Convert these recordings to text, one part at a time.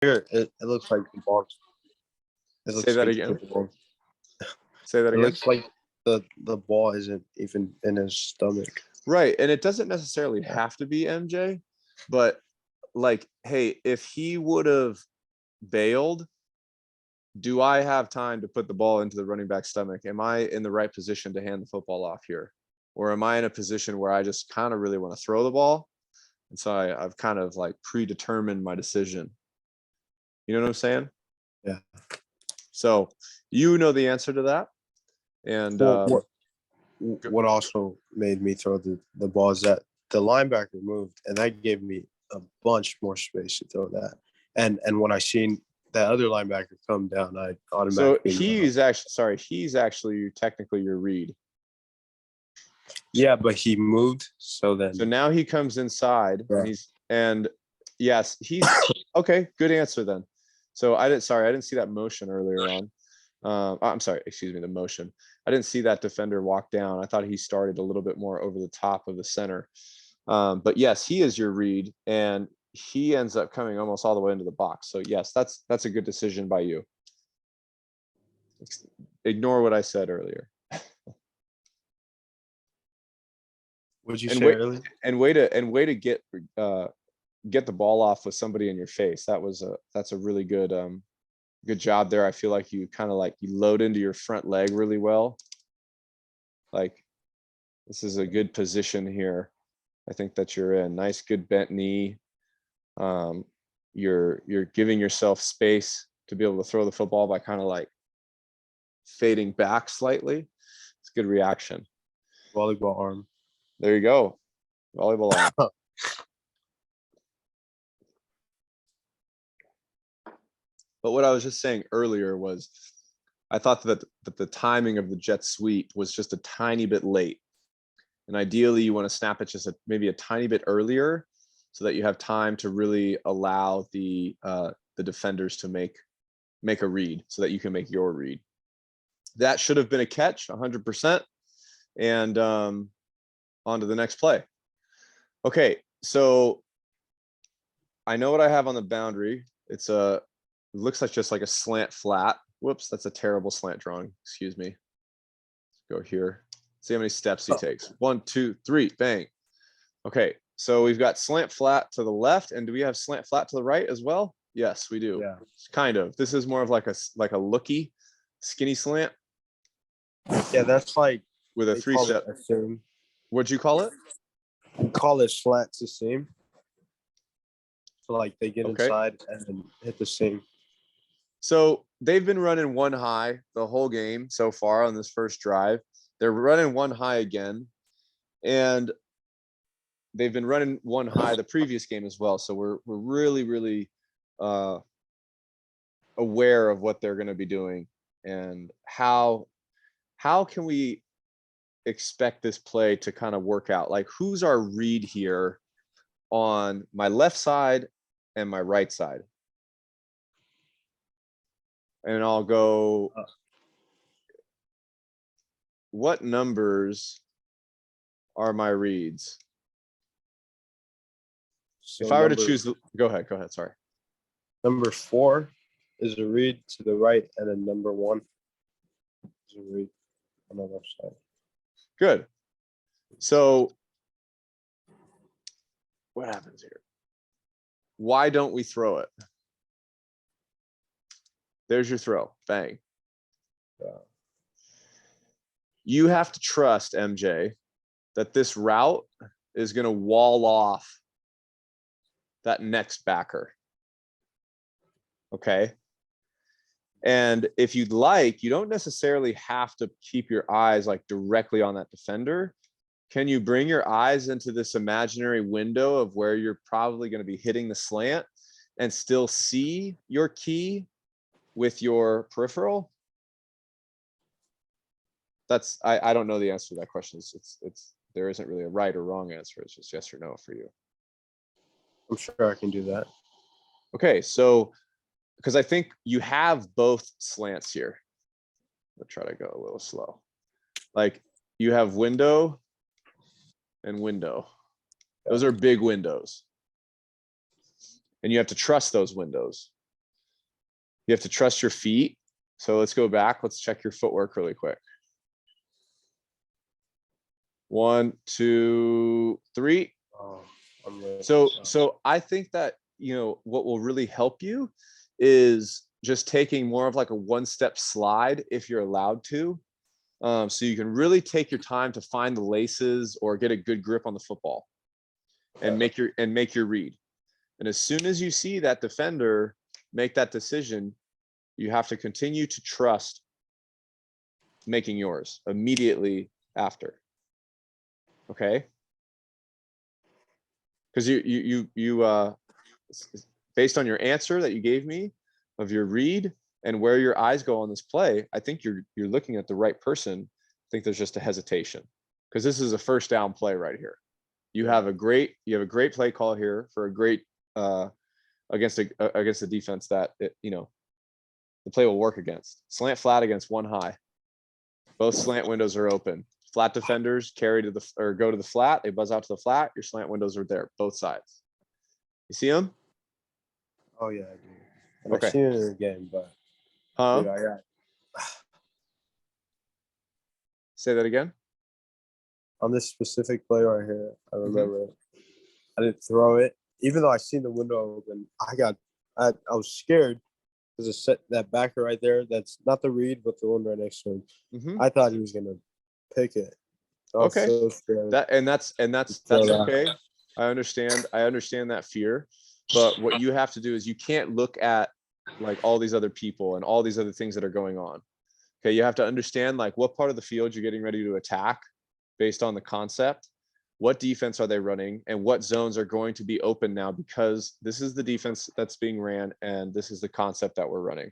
It looks like the ball. It Say looks that like again. Say that It again. looks like the ball isn't even in his stomach. Right. And it doesn't necessarily have to be MJ, but like, hey, if he would have bailed, do I have time to put the ball into the running back's stomach? Am I in the right position to hand the football off here? Or am I in a position where I just kind of really want to throw the ball? And so I've kind of like predetermined my decision. You know what I'm saying? Yeah. So you know the answer to that. And what also made me throw the ball is that the linebacker moved, and that gave me a bunch more space to throw that. And when I seen that other linebacker come down, I automatically. So he's actually technically your read. Yeah, but he moved, so now he comes inside, yeah. and yes, he's okay. Good answer then. So I didn't see that motion earlier on. I'm sorry, excuse me, the motion. I didn't see that defender walk down. I thought he started a little bit more over the top of the center. But yes, he is your read, and he ends up coming almost all the way into the box. So yes, that's a good decision by you. Ignore what I said earlier. What'd you say earlier? And way to get the ball off with somebody in your face. That's a really good good job there. I feel like you kind of like you load into your front leg really well. Like this is a good position here. I think that you're in. Nice, good bent knee. You're giving yourself space to be able to throw the football by kind of like fading back slightly. It's a good reaction. Volleyball arm. There you go. Volleyball arm. But what I was just saying earlier was I thought that the timing of the jet sweep was just a tiny bit late. And ideally you want to snap it just maybe a tiny bit earlier so that you have time to really allow the defenders to make a read so that you can make your read. That should have been a catch 100%. And on to the next play. Okay, so I know what I have on the boundary. It looks like just like a slant flat. Whoops, that's a terrible slant drawing. Excuse me. Let's go here. See how many steps he takes. 1, 2, 3, bang. Okay, so we've got slant flat to the left, and do we have slant flat to the right as well? Yes, we do. Yeah. Kind of. This is more of like a looky, skinny slant. Yeah, that's like with a 3-step. What'd you call it? We call it slant to seam. So like they get inside and then hit the seam. So they've been running one high the whole game so far on this first drive. They're running one high again, and they've been running one high the previous game as well. So we're really, really aware of what they're going to be doing and how can we expect this play to kind of work out. Like, who's our read here on my left side and my right side? And I'll go, what numbers are my reads? So if I were to choose, go ahead, sorry. Number 4 is a read to the right, and then number 1 is a read on the left side. Good. So what happens here? Why don't we throw it? There's your throw. Bang. You have to trust, MJ, that this route is going to wall off that next backer. Okay. And if you'd like, you don't necessarily have to keep your eyes like directly on that defender. Can you bring your eyes into this imaginary window of where you're probably going to be hitting the slant and still see your key with your peripheral? That's, I don't know the answer to that question. It's there isn't really a right or wrong answer. It's just yes or no for you. I'm sure I can do that. Okay, so because I think you have both slants here. I'll try to go a little slow. Like, you have window and window. Those are big windows. And you have to trust those windows. You have to trust your feet. So let's go back. Let's check your footwork really quick. 1, 2, 3. Oh, I'm really So I think that, you know, what will really help you is just taking more of like a one-step slide if you're allowed to. So you can really take your time to find the laces or get a good grip on the football and make your read. And as soon as you see that defender make that decision, you have to continue to trust making yours immediately after. Okay? Because based on your answer that you gave me of your read and where your eyes go on this play, I think you're looking at the right person. I think there's just a hesitation because this is a first down play right here. You have a great play call here for a great against a defense that the play will work against. Slant flat against one high. Both slant windows are open. Flat defenders carry to the or go to the flat. They buzz out to the flat. Your slant windows are there, both sides. You see them? Oh yeah, I do. And Okay. I've seen it in the game, but dude, I got Say that again. on this specific play right here. I remember I didn't throw it, even though I seen the window open. I was scared because it set that backer right there. That's not the read, but the one right next to him. I thought he was gonna pick it. I was Okay. so scared. That's okay. I understand that fear, but what you have to do is you can't look at like all these other people and all these other things that are going on. Okay, you have to understand like what part of the field you're getting ready to attack based on the concept. What defense are they running and what zones are going to be open now because this is the defense that's being ran and this is the concept that we're running.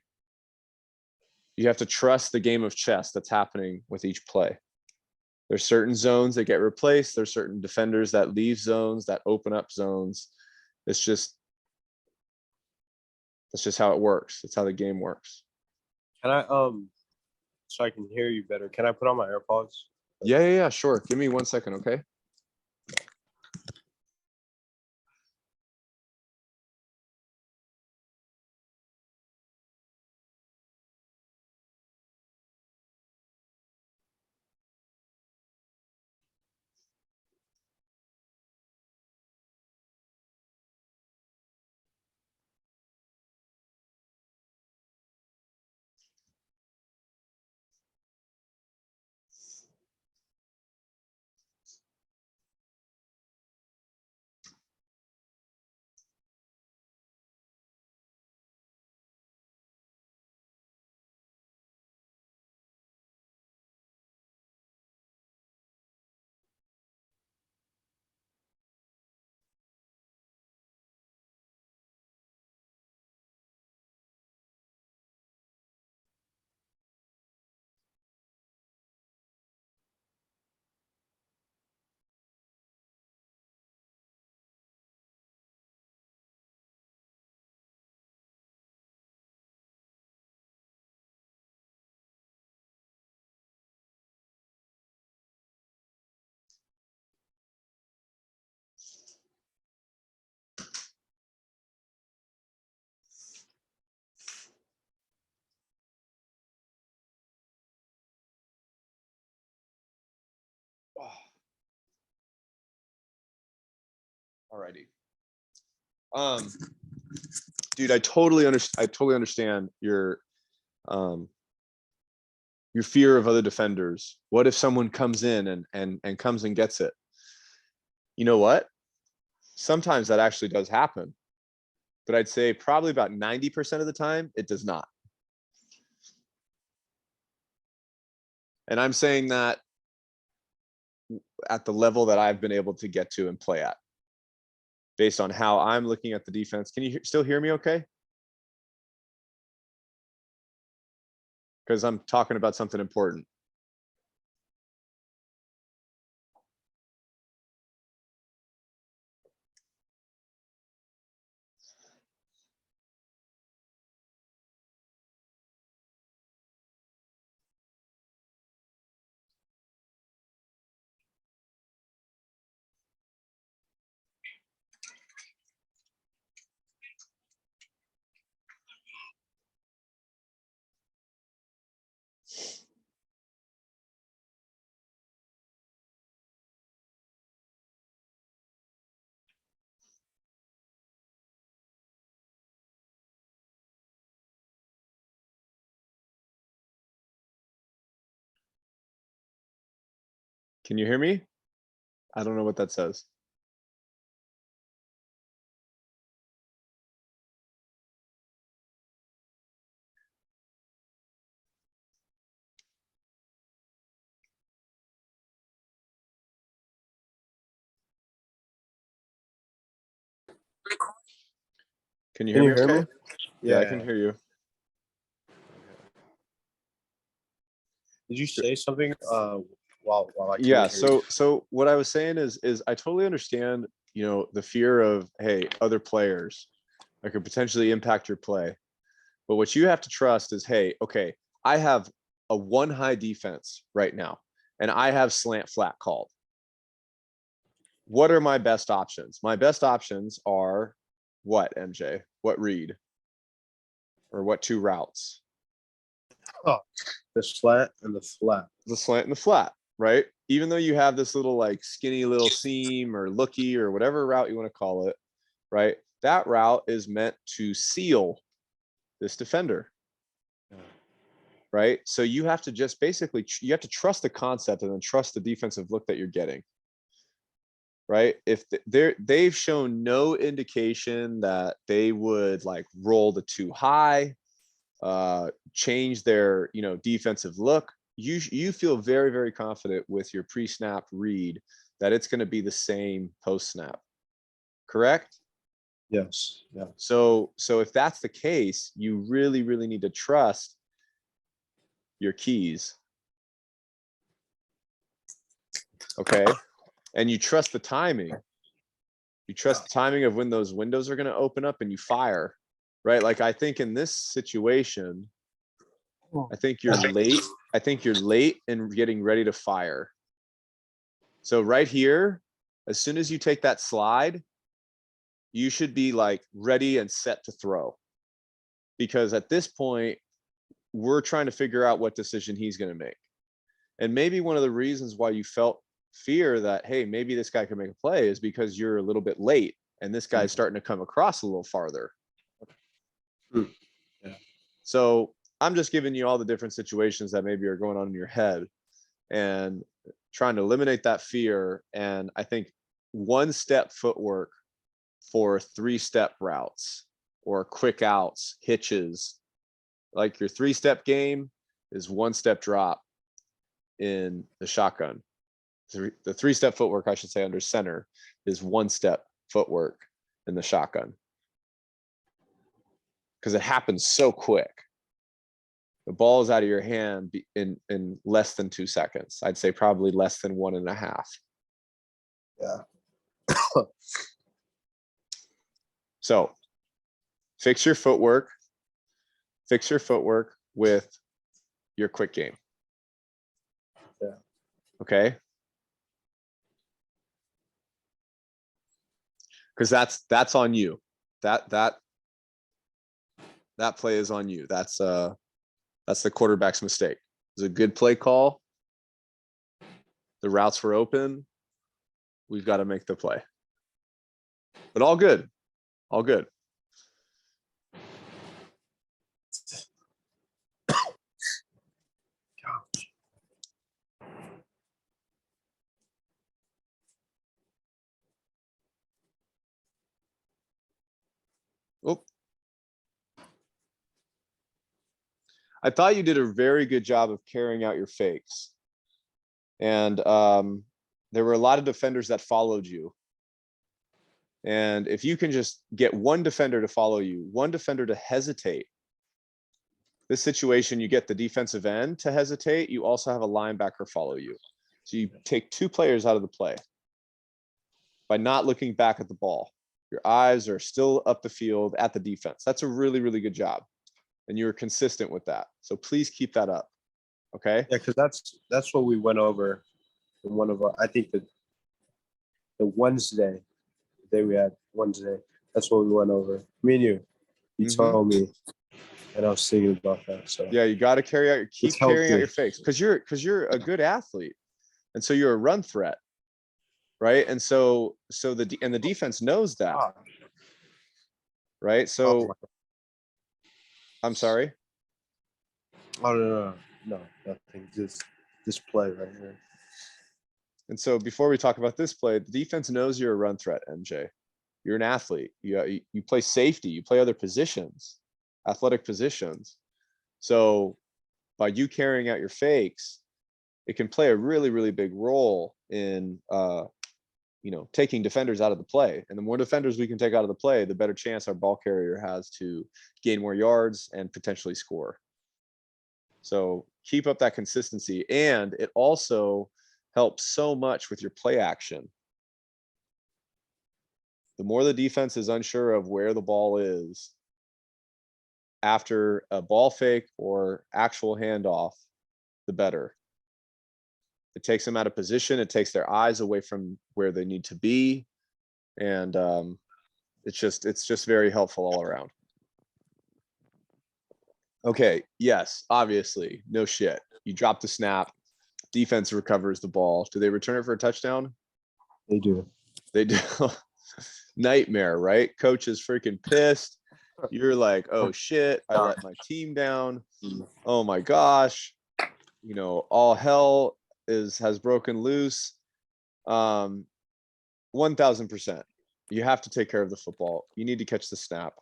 You have to trust the game of chess that's happening with each play. There's certain zones that get replaced. There's certain defenders that leave zones, that open up zones. That's just how it works. That's how the game works. Can I so I can hear you better? Can I put on my AirPods? Yeah, sure. Give me 1 second, okay? Alrighty. Dude, I totally understand your fear of other defenders. What if someone comes in and comes and gets it? You know what? Sometimes that actually does happen. But I'd say probably about 90% of the time it does not. And I'm saying that at the level that I've been able to get to and play at based on how I'm looking at the defense. Can you still hear me okay? Because I'm talking about something important. Can you hear me? I don't know what that says. Can you hear Can me you hear okay? me? Yeah, I can hear you. Did you say something while I couldn't Yeah, hear you? so what I was saying is I totally understand, the fear of, hey, other players that could potentially impact your play. But what you have to trust is, hey, okay, I have a one high defense right now, and I have slant flat called. What are my best options? My best options are what, MJ? What read? Or what two routes? Oh, the slant and the flat. The slant and the flat, right? Even though you have this little like skinny little seam or looky or whatever route you want to call it, right? That route is meant to seal this defender, right? So you have to just basically, you have to trust the concept and then trust the defensive look that you're getting, right? If they've shown no indication that they would like roll the too high, change their defensive look, you feel very, very confident with your pre-snap read that it's going to be the same post snap, correct? Yes. Yeah. So if that's the case, you really, really need to trust your keys. Okay. And you trust the timing. You trust the timing of when those windows are going to open up and you fire, right? Like I think in this situation, I think you're late. I think you're late in getting ready to fire. So right here, as soon as you take that slide, you should be like ready and set to throw. Because at this point, we're trying to figure out what decision he's going to make. And maybe one of the reasons why you felt fear that, hey, maybe this guy can make a play is because you're a little bit late and this guy's starting to come across a little farther. Yeah. So I'm just giving you all the different situations that maybe are going on in your head and trying to eliminate that fear. And I think one step footwork for 3-step routes or quick outs, hitches, like your 3-step game is 1-step drop in the shotgun. The 3-step footwork, I should say, under center is 1-step footwork in the shotgun. Because it happens so quick. The ball is out of your hand in less than 2 seconds. I'd say probably less than 1.5. Yeah. So fix your footwork. Fix your footwork with your quick game. Yeah. Okay. Because that's on you. That play is on you. That's the quarterback's mistake. It was a good play call. The routes were open. We've got to make the play. But all good. All good. Oh. I thought you did a very good job of carrying out your fakes. And there were a lot of defenders that followed you. And if you can just get one defender to follow you, one defender to hesitate, this situation, you get the defensive end to hesitate. You also have a linebacker follow you. So you take 2 players out of the play by not looking back at the ball. Your eyes are still up the field at the defense. That's a really, really good job. And you were consistent with that. So please keep that up. Okay. Yeah, because that's what we went over in one of our. I think the Wednesday, the day we had Wednesday. That's what we went over. Me and you. You told me, and I was thinking about that. So yeah, you got to keep carrying out your fakes because you're a good athlete, and so you're a run threat, right? And so the defense knows that, right? So I'm sorry. Oh no, nothing. Just this play right here. And so before we talk about this play, the defense knows you're a run threat, MJ. You're an athlete. You play safety. You play other positions, athletic positions. So by you carrying out your fakes, it can play a really, really big role in taking defenders out of the play. And the more defenders we can take out of the play, the better chance our ball carrier has to gain more yards and potentially score. So keep up that consistency. And it also helps so much with your play action. The more the defense is unsure of where the ball is after a ball fake or actual handoff, the better. It takes them out of position. It takes their eyes away from where they need to be. And it's just very helpful all around. Okay, yes, obviously, no shit. You drop the snap, defense recovers the ball. Do they return it for a touchdown? They do. They do. Nightmare, right? Coach is freaking pissed. You're like, oh shit, I let my team down. Oh my gosh. All hell has broken loose. 1000%. You have to take care of the football. You need to catch the snap.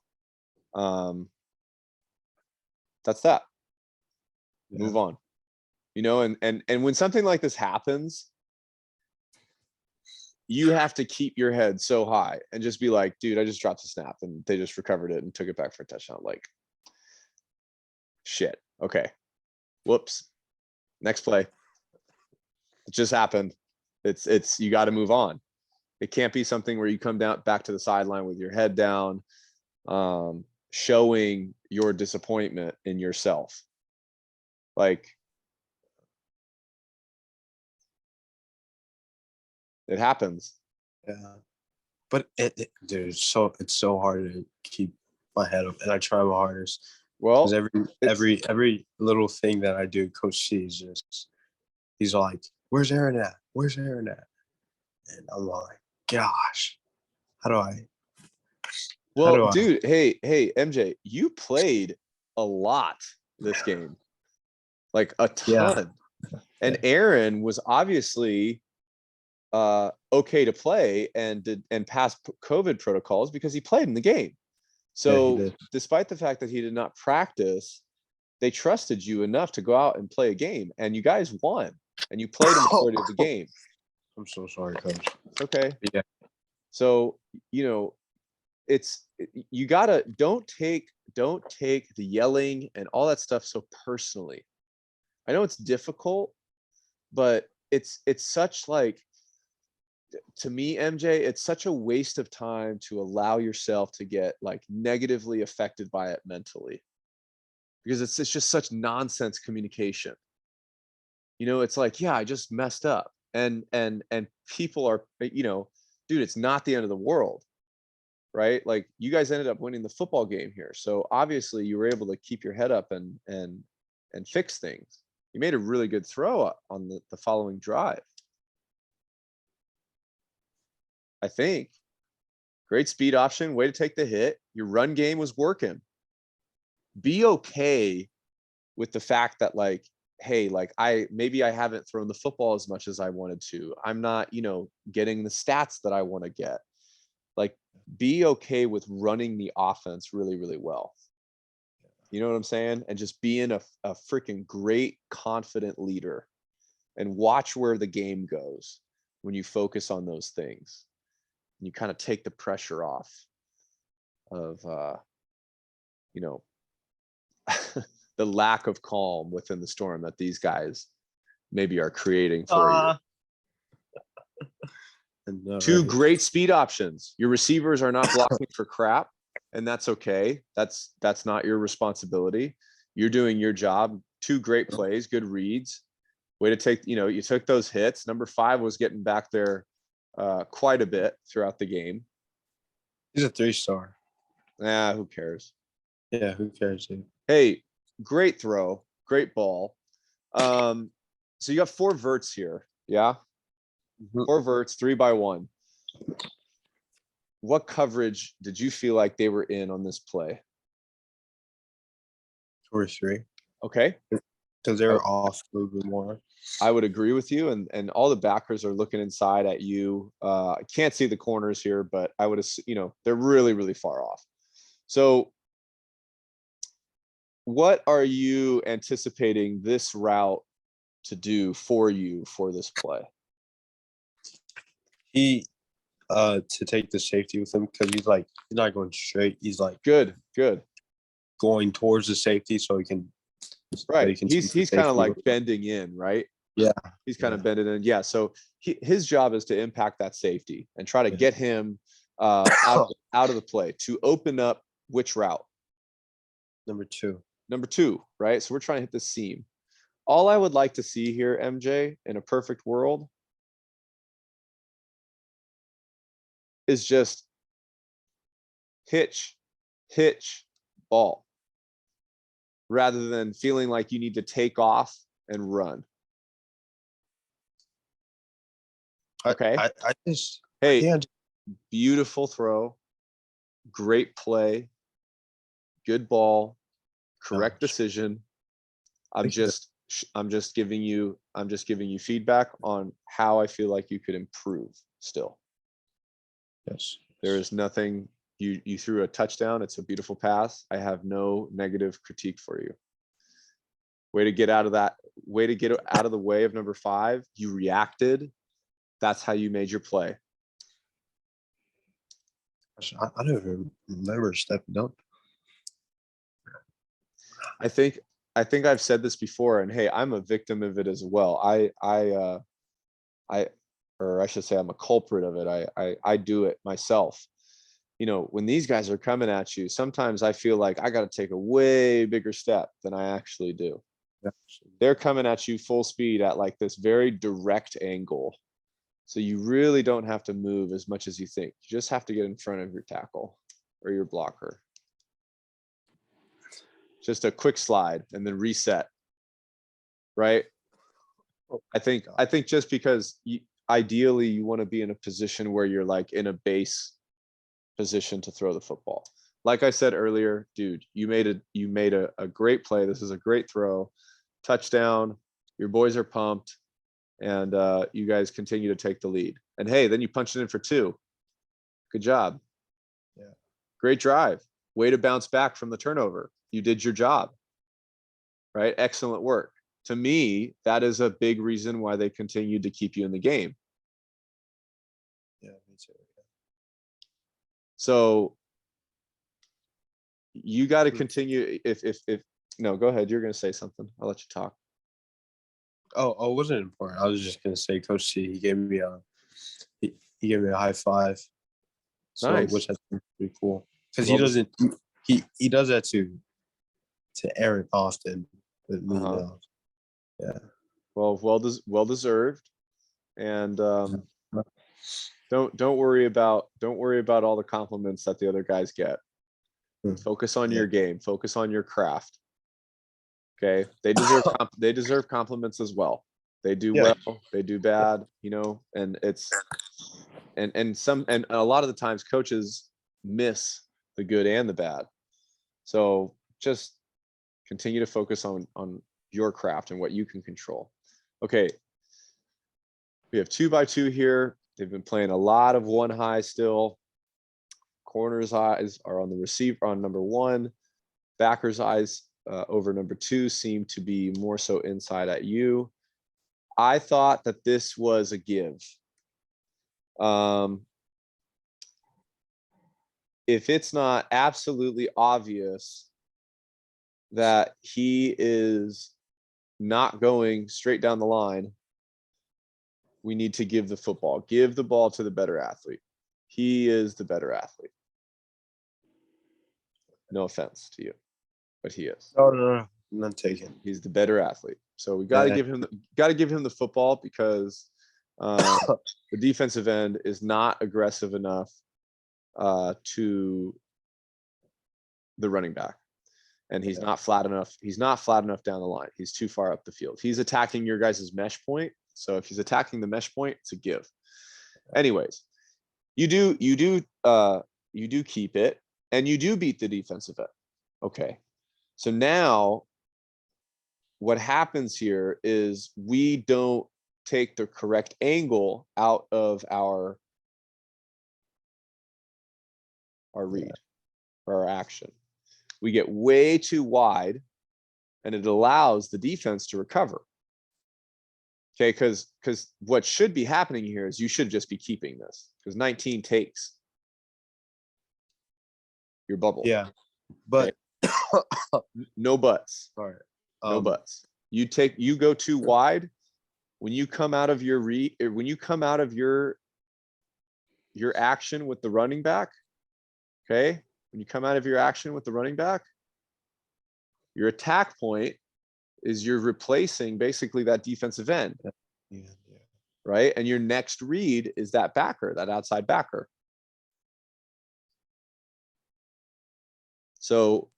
That's that. Yeah. Move on. And when something like this happens, you have to keep your head so high and just be like, dude, I just dropped the snap and they just recovered it and took it back for a touchdown. Like, shit. Okay. Whoops. Next play. It just happened. It's you got to move on. It can't be something where you come down back to the sideline with your head down, showing your disappointment in yourself. Like, it happens. Yeah. But dude, it's so hard to keep my head up, and I try my hardest. Well, Because every little thing that I do, Coach C is just, he's like, "Where's Aaron at? Where's Aaron at?" And I'm like, "Gosh, how do I?" Well, dude, hey, MJ, you played a lot this game, like a ton. Yeah. And Aaron was obviously okay to play and pass COVID protocols because he played in the game. So despite the fact that he did not practice, they trusted you enough to go out and play a game, and you guys won, and you played the majority of the game. I'm so sorry, Coach. It's okay. Yeah. So you gotta don't take the yelling and all that stuff so personally. I know it's difficult, but it's such, like, to me, MJ, it's such a waste of time to allow yourself to get like negatively affected by it mentally, because it's just such nonsense communication. It's like, yeah, I just messed up, and people are, dude, it's not the end of the world, right? Like, you guys ended up winning the football game here, so obviously you were able to keep your head up and fix things. You made a really good throw on the following drive. I think. Great speed option, way to take the hit. Your run game was working. Be okay with the fact that, like, hey, like, maybe I haven't thrown the football as much as I wanted to. I'm not, getting the stats that I want to get. Like, be okay with running the offense really, really well. You know what I'm saying? And just being a freaking great, confident leader, and watch where the game goes when you focus on those things. You kind of take the pressure off of the lack of calm within the storm that these guys maybe are creating for you. Two great speed options. Your receivers are not blocking for crap, and that's okay. That's not your responsibility. You're doing your job. Two great plays, good reads. Way to take, you took those hits. Number 5 was getting back there quite a bit throughout the game. He's a 3-star. Who cares? Yeah, who cares, dude? Hey, great throw, great ball. So you got 4 verts here. Yeah. 4 verts, 3x1. What coverage did you feel like they were in on this play? 2 or 3. Okay. Because they were off a little bit more. I would agree with you. And all the backers are looking inside at you. I can't see the corners here, but I would, they're really, really far off. So what are you anticipating this route to do for you for this play? He to take the safety with him because he's not going straight. He's like Good. going towards the safety so he can. Right. So He's kind of like bending in, right? Yeah. He's kind of bending in. Yeah. So his job is to impact that safety and try to get him out of the play to open up which route? Number two, right? So we're trying to hit the seam. All I would like to see here, MJ, in a perfect world, is just hitch, ball, rather than feeling like you need to take off and run. Okay. Hey, beautiful throw, great play, good ball, correct decision. I'm just giving you feedback on how I feel like you could improve still. Yes. There is nothing. You threw a touchdown. It's a beautiful pass. I have no negative critique for you. Way to get out of that. Way to get out of the way of number 5. You reacted. That's how you made your play. I don't even remember stepping up. I think I've said this before, and hey, I'm a victim of it as well. Or I should say I'm a culprit of it. I do it myself. When these guys are coming at you, sometimes I feel like I got to take a way bigger step than I actually do. They're coming at you full speed at like this very direct angle. So you really don't have to move as much as you think. You just have to get in front of your tackle or your blocker. Just a quick slide and then reset. Right? I think just because ideally you want to be in a position where you're like in a base position to throw the football. Like I said earlier, dude, you made a great play. This is a great throw. Touchdown. Your boys are pumped. And you guys continue to take the lead. And hey, then you punched it in for 2. Good job. Yeah. Great drive. Way to bounce back from the turnover. You did your job. Right? Excellent work. To me, that is a big reason why they continued to keep you in the game. Yeah, me too. So you got to continue. If no, go ahead. You're going to say something. I'll let you talk. Oh, it wasn't important. I was just going to say, Coach C, he gave me a high five. So, nice. Which I think is pretty cool because he does that to Aaron often with me now. Yeah. Well deserved. And don't worry about all the compliments that the other guys get. Focus on your game. Focus on your craft. Okay, they deserve compliments as well. They do well. They do bad. And it's and a lot of the times coaches miss the good and the bad. So just continue to focus on your craft and what you can control. Okay, we have 2x2 here. They've been playing a lot of 1 high still. Corner's eyes are on the receiver on number 1. Backer's eyes over number 2 seem to be more so inside at you. I thought that this was a give. If it's not absolutely obvious that he is not going straight down the line, we need to give the football. Give the ball to the better athlete. He is the better athlete. No offense to you, but he is. No, not taken. He's the better athlete. So we got to give him the football because the defensive end is not aggressive enough to the running back, and he's not flat enough. He's not flat enough down the line. He's too far up the field. He's attacking your guys' mesh point. So if he's attacking the mesh point, it's a give. Anyways, you do keep it, and you do beat the defensive end. Okay. So now what happens here is we don't take the correct angle out of our read or our action. We get way too wide, and it allows the defense to recover. Okay, because what should be happening here is you should just be keeping this, because 19 takes your bubble. Yeah, but No buts. sorry. No buts. You go too wide when you come out of your when you come out of your action with the running back. Okay, when you come out of your action with the running back, your attack point is you're replacing basically that defensive end. Yeah. Right? And your next read is that backer, that outside backer. So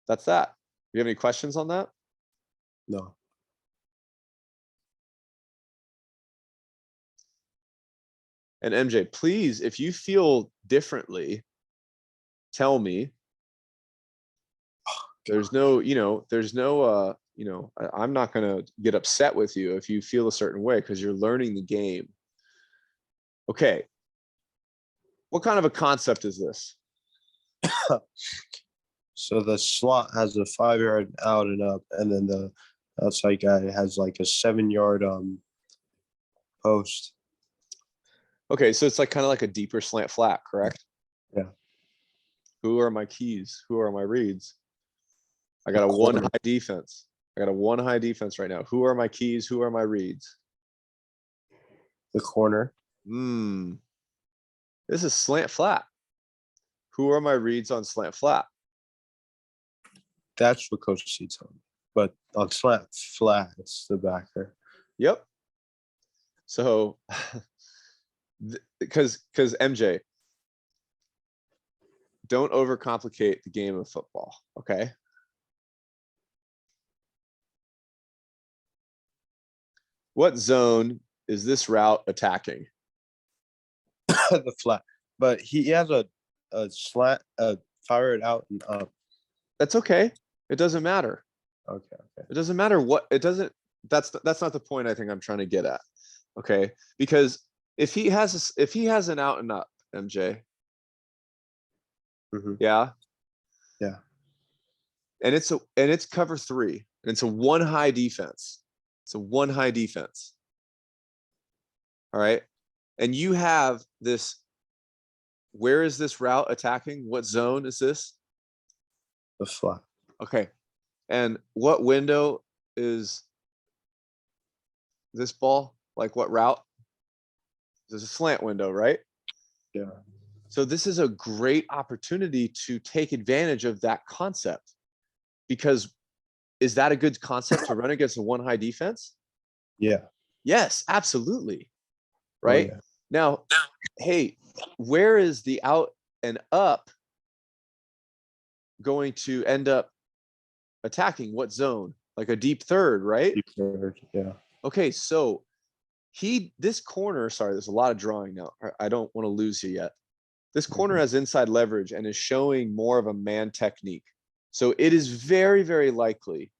that's that. You have any questions on that? No. And MJ, please, if you feel differently, tell me. There's no, I'm not going to get upset with you if you feel a certain way, because you're learning the game. Okay. What kind of a concept is this? So the slot has a 5-yard out and up, and then the outside guy has like a 7-yard post. Okay, so it's like kind of like a deeper slant flat, correct? Yeah. Who are my keys? Who are my reads? I got a one high defense. I got a one high defense right now. Who are my keys? Who are my reads? The corner. This is slant flat. Who are my reads on slant flat? That's what Coach C told me. But on slant flat, it's the backer. Yep. So, because MJ, don't overcomplicate the game of football, okay? What zone is this route attacking? The flat. But he has a slant, fire it out and up. That's okay. It doesn't matter. Okay. It doesn't matter what it doesn't. That's not the point I think I'm trying to get at. Okay, because if he has an out and up, MJ. Mm-hmm. Yeah. And it's cover 3, and it's a one high defense. It's a one high defense. All right. And you have this. Where is this route attacking? What zone is this? The flat. Okay. And what window is this ball? Like what route? There's a slant window, right? Yeah. So this is a great opportunity to take advantage of that concept, because is that a good concept to run against a one high defense? Yeah. Yes, absolutely. Right? Oh, yeah. Now, hey, where is the out and up going to end up attacking? What zone? Like a deep third, right? Deep third, yeah. Okay, so this corner, sorry, there's a lot of drawing now. I don't want to lose you yet. This corner has inside leverage and is showing more of a man technique. So it is very, very likely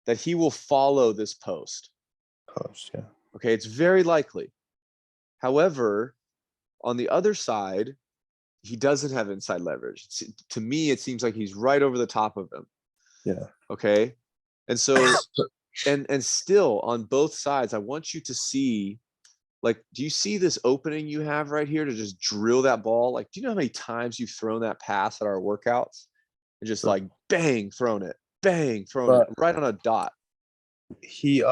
that he will follow this post. Post, yeah. Okay, it's very likely. However, on the other side, he doesn't have inside leverage. To me, it seems like he's right over the top of him. Yeah. Okay. And so, and still on both sides, I want you to see, like, do you see this opening you have right here to just drill that ball? Like, do you know how many times you've thrown that pass at our workouts and just like bang, thrown it, bang, thrown it right on a dot? He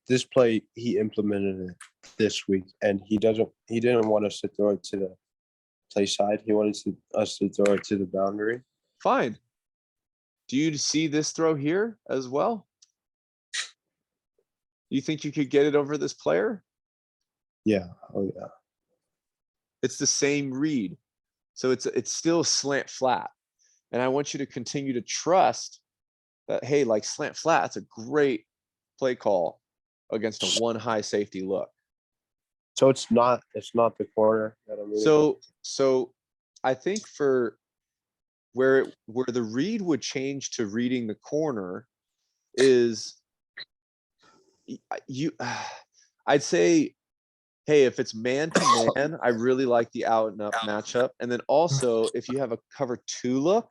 this play he implemented it this week, and he didn't want us to throw it to the play side. He wanted us to throw it to the boundary. Fine. Do you see this throw here as well? You think you could get it over this player? Yeah. Oh yeah. It's the same read. So it's still slant flat. And I want you to continue to trust that, hey, like slant flat, that's a great play call against a one high safety look. So it's not the corner that I'm reading. So I think for where the read would change to reading the corner is you. I'd say, hey, if it's man to man, I really like the out and up matchup. And then also, if you have a cover 2 look,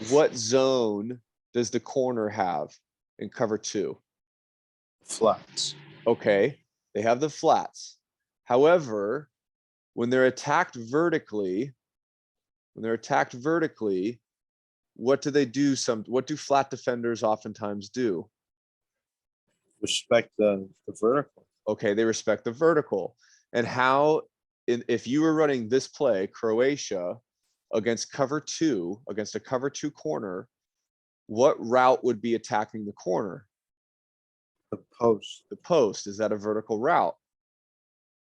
what zone does the corner have in cover 2? Flats. Okay, they have the flats. However, when they're attacked vertically, what do they do? What do flat defenders oftentimes do? Respect the vertical. Okay, they respect the vertical. And how, if you were running this play, Croatia, against cover 2, against a cover 2 corner, what route would be attacking the corner? The post. The post. Is that a vertical route?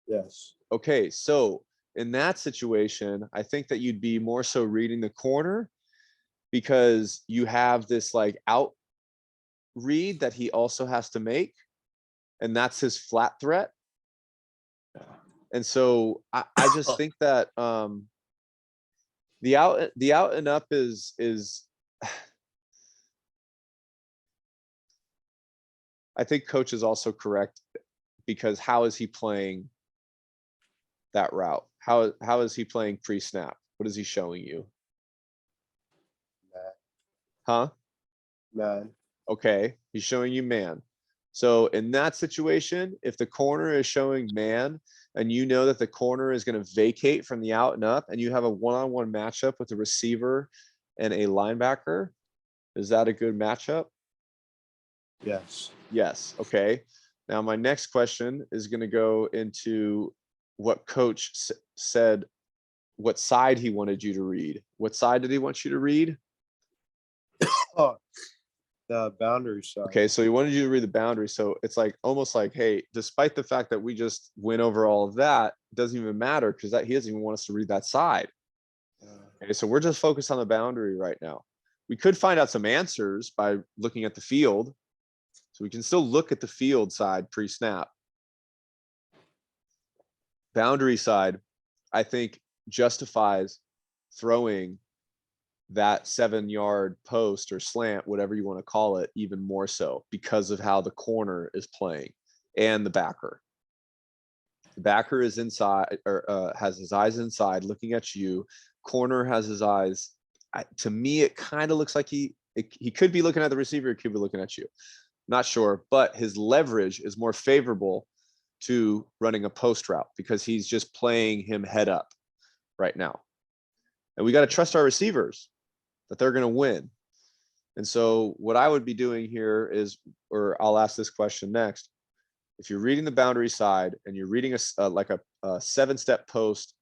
Yes. Okay, so in that situation, I think that you'd be more so reading the corner, because you have this like out read that he also has to make, and that's his flat threat. And so I just think that the out and up is I think coach is also correct, because how is he playing that route? How is he playing pre-snap? What is he showing you? Huh? Man. Okay, he's showing you man. So in that situation, if the corner is showing man, and you know that the corner is going to vacate from the out and up, and you have a one-on-one matchup with a receiver and a linebacker, is that a good matchup? Yes. Yes. Okay. Now my next question is going to go into what coach said, what side he wanted you to read. What side did he want you to read? Oh, the boundary side. Okay, so he wanted you to read the boundary. So it's like almost like, hey, despite the fact that we just went over all of that, it doesn't even matter, because that he doesn't even want us to read that side. Okay, so we're just focused on the boundary right now. We could find out some answers by looking at the field. So we can still look at the field side pre-snap. Boundary side, I think, justifies throwing that 7-yard post or slant, whatever you want to call it, even more so, because of how the corner is playing and the backer. The backer is inside, or has his eyes inside looking at you. Corner has his eyes. To me, it kind of looks like he could be looking at the receiver. He could be looking at you. Not sure, but his leverage is more favorable to running a post route, because he's just playing him head up right now. And we got to trust our receivers that they're going to win. And so what I would be doing here is, or I'll ask this question next. If you're reading the boundary side and you're reading a 7-step post,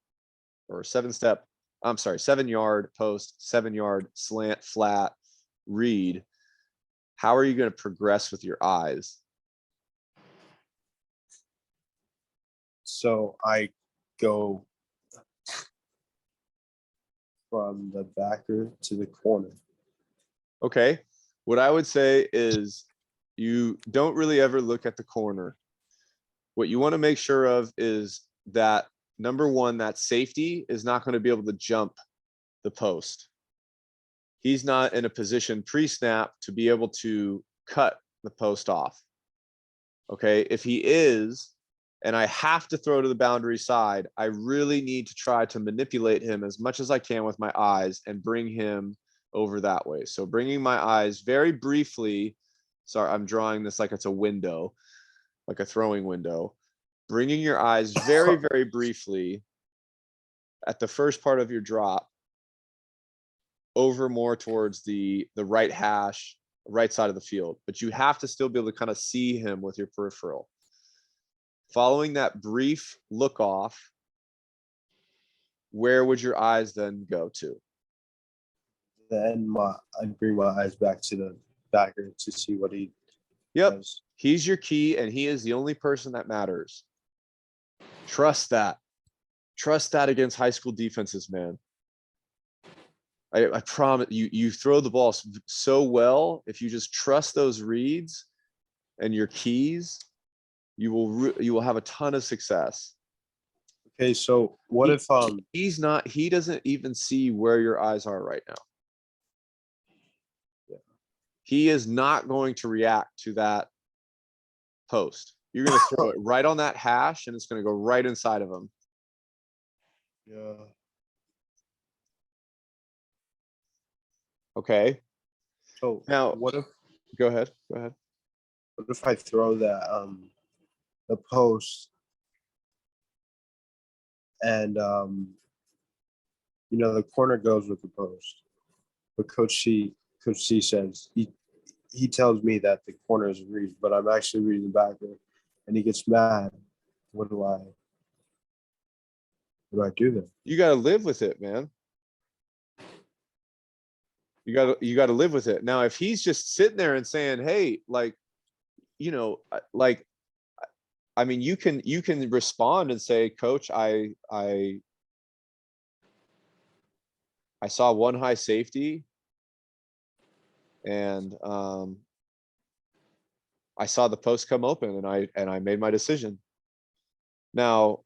or 7-yard post, 7-yard slant, flat read, how are you going to progress with your eyes? So I go from the backer to the corner. Okay. What I would say is, you don't really ever look at the corner. What you want to make sure of is that, number one, that safety is not going to be able to jump the post. He's not in a position pre-snap to be able to cut the post off. Okay. If he is, and I have to throw to the boundary side, I really need to try to manipulate him as much as I can with my eyes and bring him over that way. So bringing my eyes very briefly, sorry, I'm drawing this like it's a window, like a throwing window. Bringing your eyes very, very briefly at the first part of your drop over more towards the right hash, right side of the field. But you have to still be able to kind of see him with your peripheral. Following that brief look off, where would your eyes then go to? Then I bring my eyes back to the backer to see what he does. He's your key, and he is the only person that matters. Trust that. Trust that against high school defenses, man. I promise you throw the ball so well. If you just trust those reads and your keys, you will have a ton of success. Okay, so what if he doesn't even see where your eyes are right now. he is not going to react to that post. You're going to throw it right on that hash and it's going to go right inside of him. Yeah. Okay. So Now, what if go ahead. Go ahead. I throw that the post and the corner goes with the post, but Coach C says he tells me that the corner is read, but I'm actually reading the backer, and he gets mad. What do I do then? You got to live with it, man. You got to live with it. Now, if he's just sitting there and saying, "Hey, like, I mean, you can respond and say, Coach, I saw one high safety and I saw the post come open and I made my decision." Now,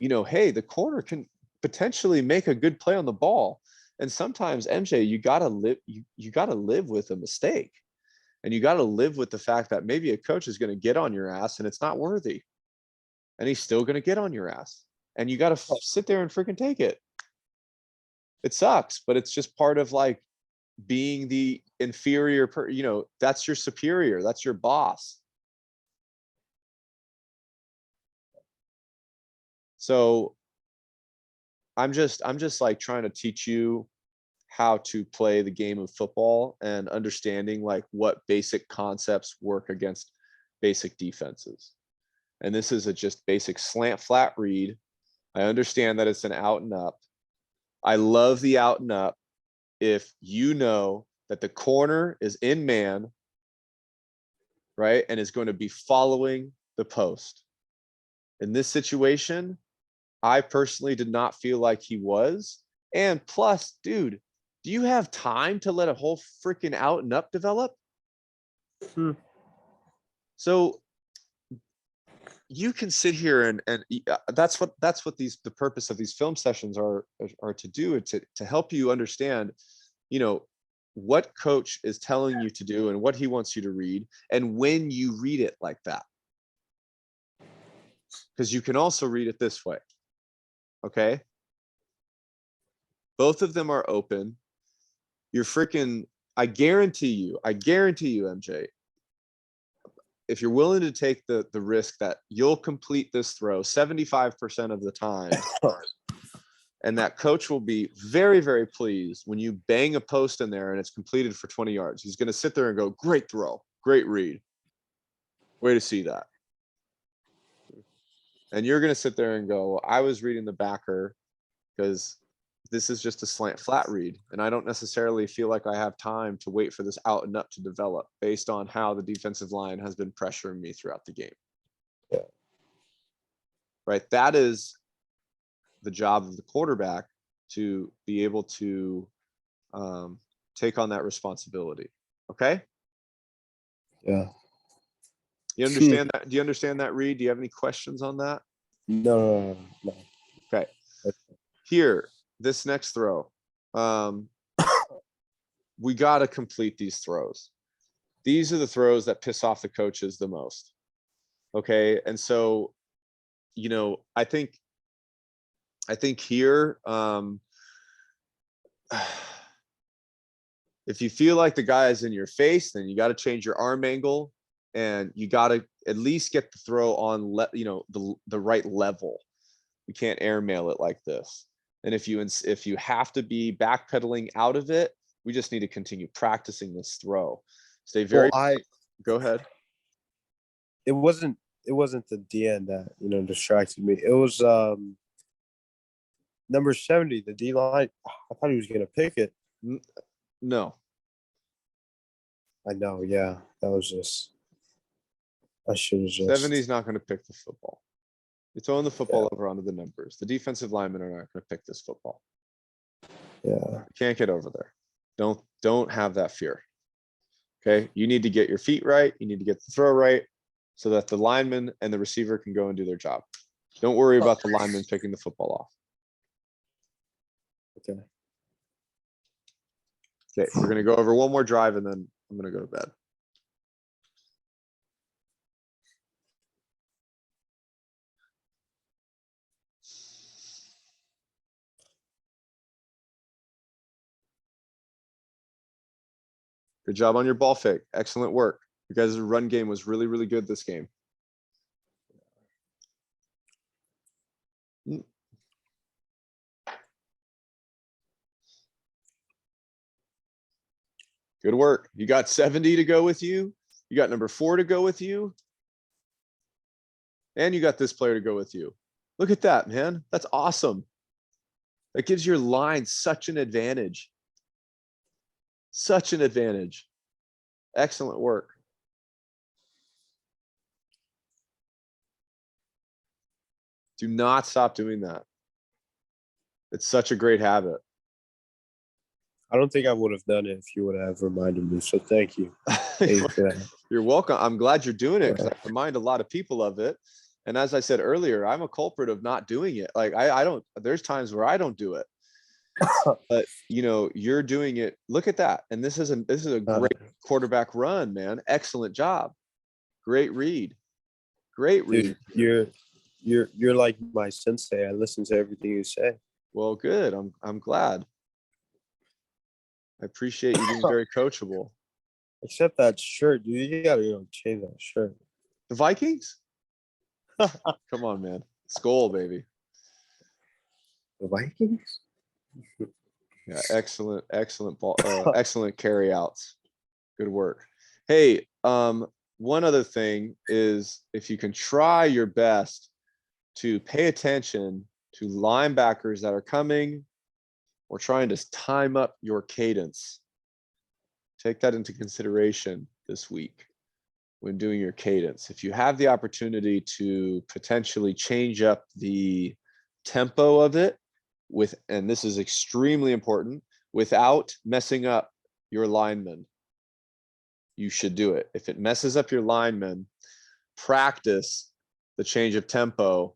hey, the corner can potentially make a good play on the ball. And sometimes, MJ, you gotta live with a mistake. And you gotta live with the fact that maybe a coach is gonna get on your ass and it's not worthy. And he's still gonna get on your ass. And you gotta sit there and freaking take it. It sucks, but it's just part of like being the inferior that's your superior, that's your boss. So I'm just like trying to teach you how to play the game of football and understanding like what basic concepts work against basic defenses. And this is a just basic slant flat read. I understand that it's an out and up. I love the out and up if you know that the corner is in man, right, and is going to be following the post. In this situation, I personally did not feel like he was. And plus, dude, do you have time to let a whole freaking out and up develop? So you can sit here and that's what the purpose of these film sessions are to do, to help you understand, what coach is telling you to do and what he wants you to read and when you read it like that. Because you can also read it this way. Okay. Both of them are open. You're freaking, I guarantee you, MJ, if you're willing to take the risk that you'll complete this throw 75% of the time, and that coach will be very, very pleased when you bang a post in there and it's completed for 20 yards. He's going to sit there and go, "Great throw, great read. Way to see that." And you're going to sit there and go, "Well, I was reading the backer because this is just a slant flat read. And I don't necessarily feel like I have time to wait for this out and up to develop based on how the defensive line has been pressuring me throughout the game." Yeah. Right. That is the job of the quarterback, to be able to take on that responsibility. Okay. Yeah. You understand that? Do you understand that, Reed? Do you have any questions on that? No. Okay. Here, this next throw. We got to complete these throws. These are the throws that piss off the coaches the most. Okay. And so, I think here, if you feel like the guy is in your face, then you got to change your arm angle and you got to at least get the throw on, the right level. You can't airmail it like this. And if you have to be backpedaling out of it, we just need to continue practicing this throw. Stay very. Go ahead. It wasn't the DN that distracted me. It was number 70, the D line. I thought he was gonna pick it. No. I know. Yeah, that was just. I should have just. 70's not going to pick the football. You're throwing the football over onto the numbers. The defensive linemen are not going to pick this football. Yeah. You can't get over there. Don't have that fear. Okay. You need to get your feet right. You need to get the throw right so that the lineman and the receiver can go and do their job. Don't worry about the lineman picking the football off. Okay. Okay, we're gonna go over one more drive and then I'm gonna go to bed. Good job on your ball fake. Excellent work. You guys' run game was really, really good this game. Good work. You got 70 to go with you. You got number 4 to go with you. And you got this player to go with you. Look at that, man. That's awesome. That gives your line such an advantage. Such an advantage. Excellent work. Do not stop doing that. It's such a great habit. I don't think I would have done it if you would have reminded me. So thank you. Hey, for that. You're welcome. I'm glad you're doing it because I remind a lot of people of it. And as I said earlier, I'm a culprit of not doing it. Like I don't, there's times where I don't do it. But you know, you're doing it. Look at that. And this is a great quarterback run, man. Excellent job. Great read. Great read. Dude, you're like my sensei. I listen to everything you say. Well, good. I'm glad. I appreciate you being very coachable. Except that shirt, dude. You gotta change that shirt. The Vikings? Come on, man. Skull, baby. The Vikings? Yeah, excellent ball, excellent carry outs. Good work. Hey, one other thing is if you can try your best to pay attention to linebackers that are coming or trying to time up your cadence. Take that into consideration this week when doing your cadence. If you have the opportunity to potentially change up the tempo of it with, and this is extremely important, without messing up your linemen, you should do it. If it messes up your linemen, practice the change of tempo,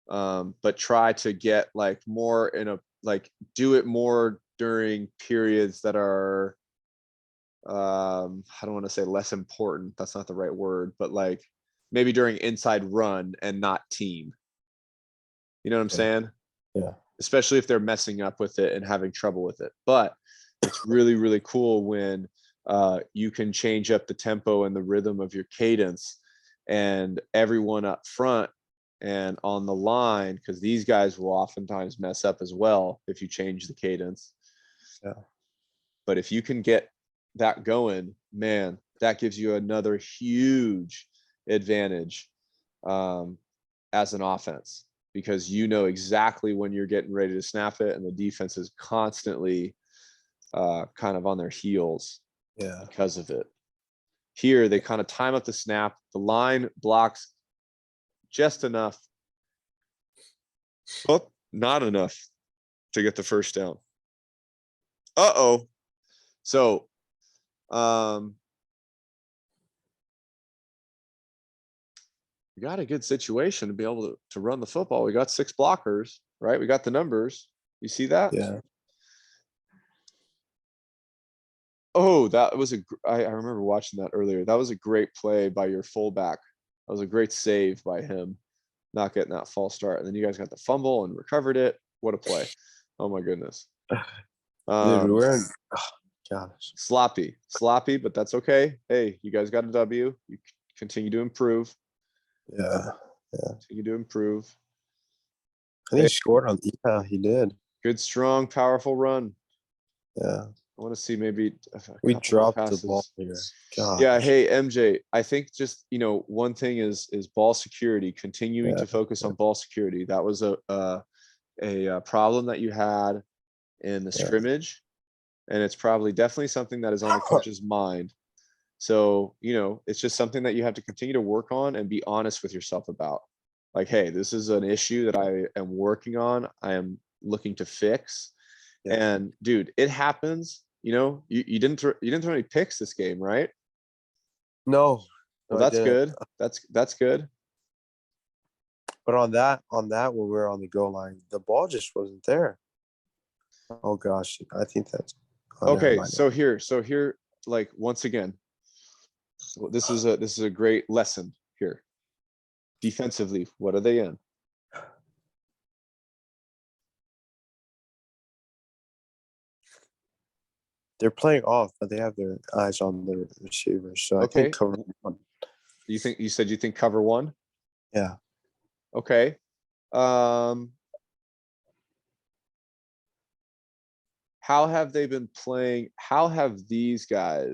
but try to get like more in a, like do it more during periods that are, I don't want to say less important. That's not the right word, but like maybe during inside run and not team. You know what I'm saying? Yeah. Especially if they're messing up with it and having trouble with it. But it's really, really cool when you can change up the tempo and the rhythm of your cadence and everyone up front and on the line, because these guys will oftentimes mess up as well if you change the cadence. Yeah. But if you can get that going, man, that gives you another huge advantage as an offense, because you know exactly when you're getting ready to snap it, and the defense is constantly kind of on their heels because of it. Here, they kind of time up the snap. The line blocks just enough, but not enough to get the first down. Uh-oh. So, we got a good situation to be able to run the football. We got 6 blockers, right? We got the numbers. You see that? Yeah. Oh, that was I remember watching that earlier. That was a great play by your fullback. That was a great save by him, not getting that false start. And then you guys got the fumble and recovered it. What a play. Oh my goodness. Dude, we're in, gosh. Sloppy, but that's okay. Hey, you guys got a W. You continue to improve. Yeah. Continue to improve. I think he scored on. Yeah, he did. Good, strong, powerful run. Yeah. I want to see maybe we dropped the ball here. Gosh. Yeah. Hey, MJ, I think just, you know, one thing is ball security, continuing to focus on ball security. That was a problem that you had in the scrimmage, and it's probably definitely something that is on the coach's mind. So, you know, it's just something that you have to continue to work on and be honest with yourself about. Like, hey, this is an issue that I am working on. I am looking to fix. Yeah. And dude, it happens. You know, you didn't throw any picks this game, right? No. Well, that's good. That's good. But on that, when we were on the goal line, the ball just wasn't there. Oh gosh, I think that's. Oh, never Okay, mind. so here, like, once again, this is a great lesson here. Defensively, what are they in? They're playing off, but they have their eyes on the receivers. So I Okay. think cover one. You said you think cover one? Yeah. Okay. How have they been playing? How have these guys,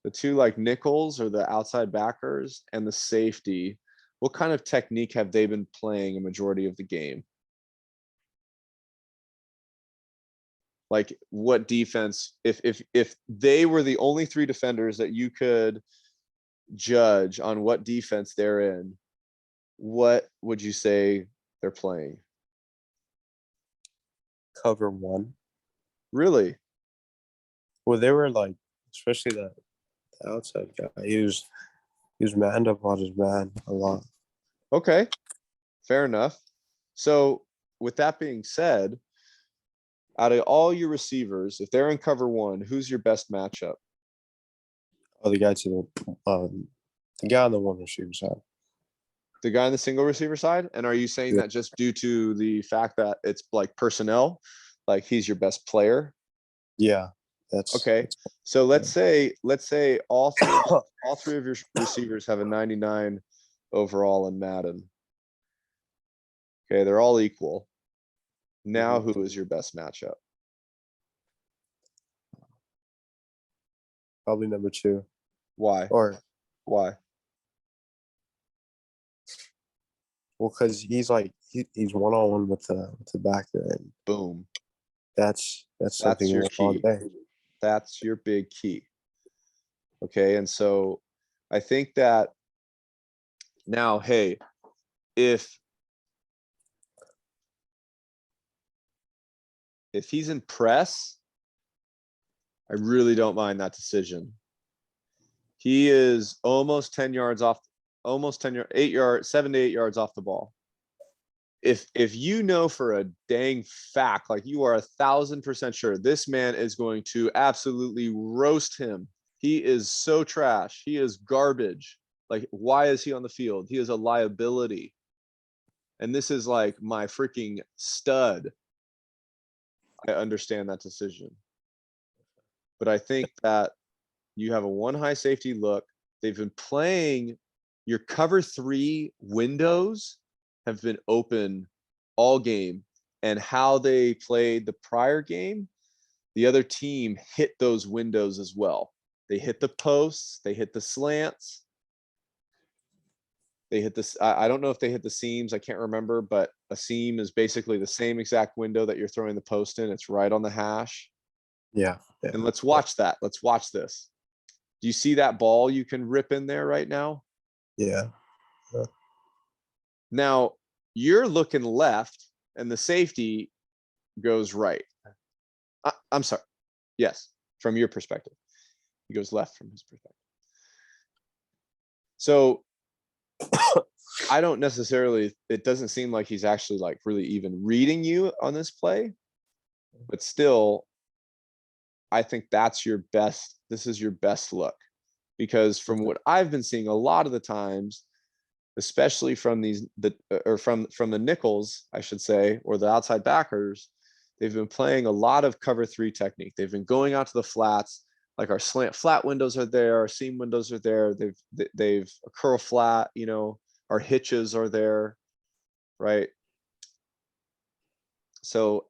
the two like nickels or the outside backers and the safety, what kind of technique have they been playing a majority of the game? Like what defense, if they were the only three defenders that you could judge on what defense they're in, what would you say they're playing? Cover one. Really? Well, they were like, especially the outside guy. He was manned up on his man a lot. Okay, fair enough. So with that being said, out of all your receivers, if they're in cover one, who's your best matchup? Oh, the guy to the guy on the one receiver side. The guy on the single receiver side? And are you saying Yeah. that just due to the fact that it's like personnel, like he's your best player? Yeah, that's Okay. So let's say all three of your receivers have a 99 overall in Madden. Okay, they're all equal. Now who is your best matchup? probably number two. Why? Or Why? well, because he's like he's one on one with the backer, and Boom. that's something That's to your work on key. there. That's your big key. Okay, and so I think that now, hey, if he's in press, I really don't mind that decision. He is almost 10 yards off, almost 10 yards, 8 yards, 7 to 8 yards off the ball. If you know for a dang fact, like you are 1,000% sure this man is going to absolutely roast him. He is so trash. He is garbage. Like, why is he on the field? He is a liability. And this is like my freaking stud. I understand that decision. But I think that you have a one high safety look. They've been playing your cover three windows have been open all game. And how they played the prior game, the other team hit those windows as well. They hit the posts, they hit the slants. They hit this. I don't know if they hit the seams. I can't remember, but a seam is basically the same exact window that you're throwing the post in. It's right on the hash. Yeah. And let's watch that. Let's watch this. Do you see that ball you can rip in there right now? Yeah. Now you're looking left and the safety goes right. I'm sorry. Yes, from your perspective. He goes left from his perspective. So I don't necessarily, it doesn't seem like he's actually like really even reading you on this play, but still, I think that's your best, this is your best look. Because from what I've been seeing a lot of the times, especially from from the nickels, I should say, or the outside backers, they've been playing a lot of cover three technique. They've been going out to the flats, like our slant flat windows are there, our seam windows are there. They've a curl flat, you know, our hitches are there, right? So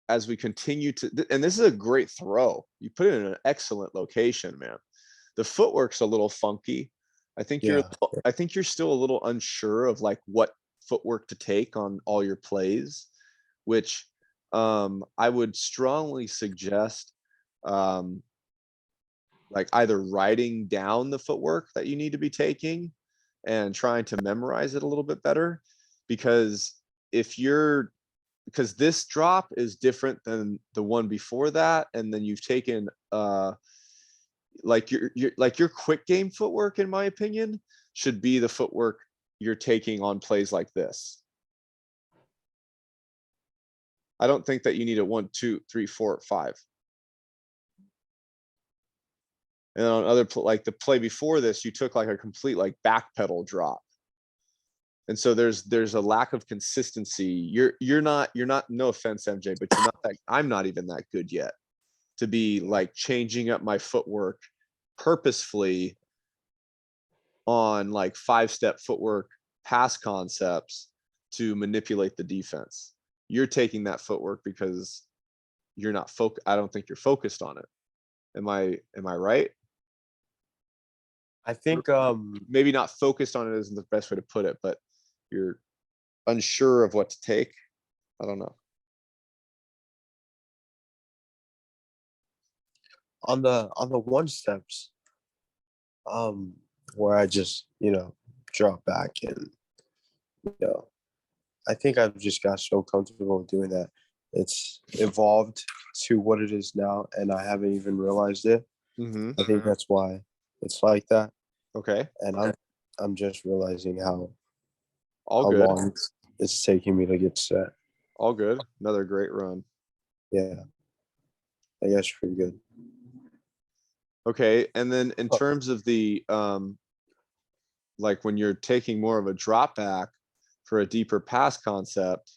as we continue to, and this is a great throw. You put it in an excellent location, man. The footwork's a little funky. I think you're still a little unsure of like what footwork to take on all your plays, which I would strongly suggest like either writing down the footwork that you need to be taking and trying to memorize it a little bit better. Because because this drop is different than the one before that, and then you've taken like your quick game footwork, in my opinion, should be the footwork you're taking on plays like this. I don't think that you need a 1, 2, 3, 4, 5. And on other like the play before this, you took like a complete like backpedal drop. And so there's a lack of consistency. You're not, no offense, MJ, but you're not that, I'm not even that good yet to be like changing up my footwork purposefully on like 5-step footwork pass concepts to manipulate the defense. You're taking that footwork because you're not I don't think you're focused on it. Am I right? I think Maybe not focused on it isn't the best way to put it, but you're unsure of what to take. I don't know. on the 1-steps, where I just, drop back and, I think I've just got so comfortable with doing that. It's evolved to what it is now, and I haven't even realized it. Mm-hmm. I think that's why it's like that. Okay. And I'm just realizing how All good. long it's taking me to get set. All good. Another great run. Yeah, I guess pretty good. Okay. And then in terms of the like when you're taking more of a drop back for a deeper pass concept.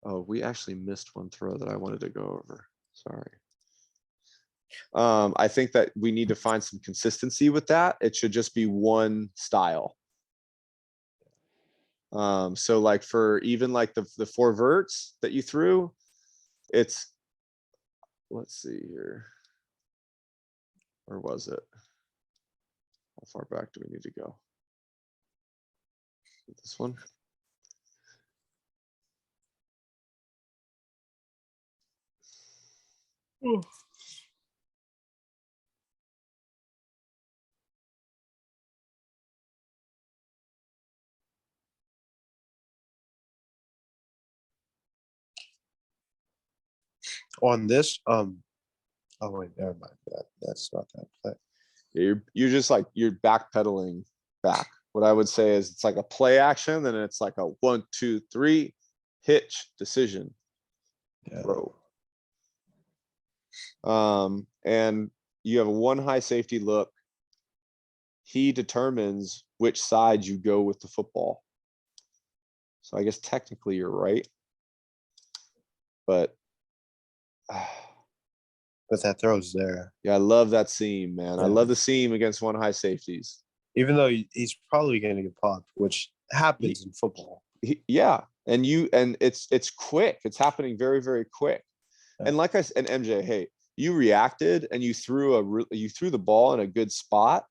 Oh, we actually missed one throw that I wanted to go over. Sorry. I think that we need to find some consistency with that. It should just be one style. So like for even like the 4 verts that you threw, it's, let's see here. Where was it? How far back do we need to go? This one. On this, oh wait, never mind. That's not that play. Yeah, you're just like you're backpedaling back. What I would say is it's like a play action, then it's like a 1, 2, 3 hitch decision. Yeah. Throw. And you have a 1 high safety look. He determines which side you go with the football. So I guess technically you're right, but But that throw's there. yeah, I love that seam, man. I Yeah. love the seam against 1 high safeties. Even though he's probably going to get popped, which happens in football. Yeah, and it's quick. It's happening very, very quick. Yeah. And like I said, and MJ, hey, you reacted and you threw the ball in a good spot.